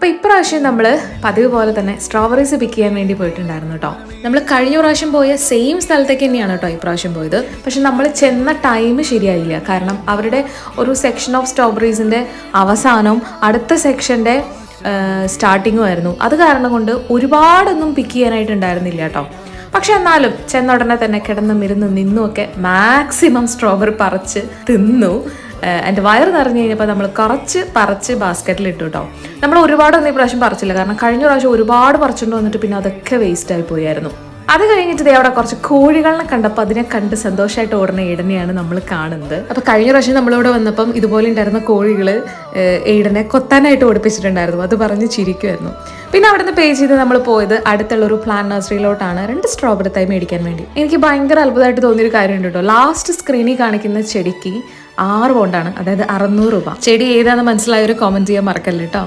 അപ്പോൾ ഇപ്രാവശ്യം നമ്മൾ പതിവ് പോലെ തന്നെ സ്ട്രോബെറീസ് പിക്ക് ചെയ്യാൻ വേണ്ടി പോയിട്ടുണ്ടായിരുന്നു കേട്ടോ. നമ്മൾ കഴിഞ്ഞ പ്രാവശ്യം പോയ സെയിം സ്ഥലത്തേക്ക് തന്നെയാണ് കേട്ടോ ഇപ്രാവശ്യം പോയത്. പക്ഷെ നമ്മൾ ചെന്ന ടൈം ശരിയായില്ല. കാരണം അവരുടെ ഒരു സെക്ഷൻ ഓഫ് സ്ട്രോബെറീസിൻ്റെ അവസാനവും അടുത്ത സെക്ഷൻ്റെ സ്റ്റാർട്ടിങ്ങും ആയിരുന്നു. അത് കാരണം കൊണ്ട് ഒരുപാടൊന്നും പിക്ക് ചെയ്യാനായിട്ടുണ്ടായിരുന്നില്ല കേട്ടോ. പക്ഷെ എന്നാലും ചെന്ന ഉടനെ തന്നെ കിടന്നും നിന്നുമൊക്കെ മാക്സിമം സ്ട്രോബെറി പറിച്ച് തിന്നു. എൻ്റെ വയറ് നിറഞ്ഞു കഴിഞ്ഞപ്പോൾ നമ്മൾ കുറച്ച് പറിച്ച് ബാസ്ക്കറ്റിൽ ഇട്ടു കേട്ടോ. നമ്മൾ ഒരുപാടൊന്നും ഈ പ്രാവശ്യം പറിച്ചില്ല. കാരണം കഴിഞ്ഞ പ്രാവശ്യം ഒരുപാട് പറിച്ചുകൊണ്ട് വന്നിട്ട് പിന്നെ അതൊക്കെ വേസ്റ്റായി പോയായിരുന്നു. അത് കഴിഞ്ഞിട്ട് അവിടെ കുറച്ച് കോഴികളെ കണ്ടപ്പോൾ അതിനെ കണ്ട് സന്തോഷമായിട്ട് ഓടുന്ന ഏടനെയാണ് നമ്മൾ കാണുന്നത്. അപ്പോൾ കഴിഞ്ഞ പ്രാവശ്യം നമ്മളിവിടെ വന്നപ്പം ഇതുപോലെ ഉണ്ടായിരുന്ന കോഴികൾ ഏടനെ കൊത്താനായിട്ട് ഓടിപ്പിച്ചിട്ടുണ്ടായിരുന്നു. അത് പറഞ്ഞ് ചിരിക്കുമായിരുന്നു. പിന്നെ അവിടെ നിന്ന് പേ ചെയ്ത് നമ്മൾ പോയത് അടുത്തുള്ള ഒരു പ്ലാന്റ് നഴ്സറിയിലോട്ടാണ് 2 സ്ട്രോബെറി തൈ മേടിക്കാൻ വേണ്ടി. എനിക്ക് ഭയങ്കര അത്ഭുതമായിട്ട് തോന്നിയൊരു കാര്യമുണ്ട് കേട്ടോ. ലാസ്റ്റ് സ്ക്രീനിൽ കാണിക്കുന്ന ചെടിക്ക് 6 പൗണ്ടാണ്, അതായത് 600 രൂപ. ചെടി ഏതാണെന്ന് മനസ്സിലായൊരു കമൻറ്റ് ചെയ്യാൻ മറക്കല്ലേ കേട്ടോ.